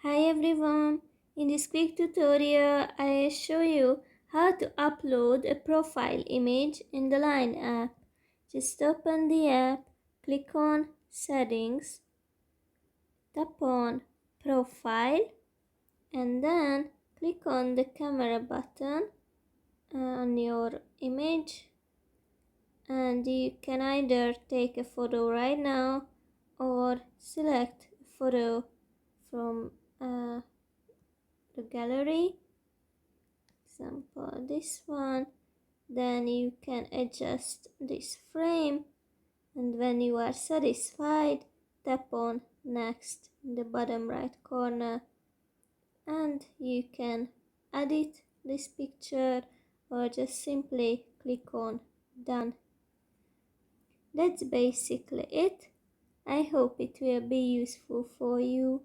Hi everyone! In this quick tutorial, I show you how to upload a profile image in the Line app. Just open the app, click on Settings, tap on Profile, and then click on the camera button on your image. And you can either take a photo right now or select a photo from the gallery, example this one. Then you can adjust this frame, and when you are satisfied, tap on next in the bottom right corner, and you can edit this picture or just simply click on done. That's basically it. I hope it will be useful for you.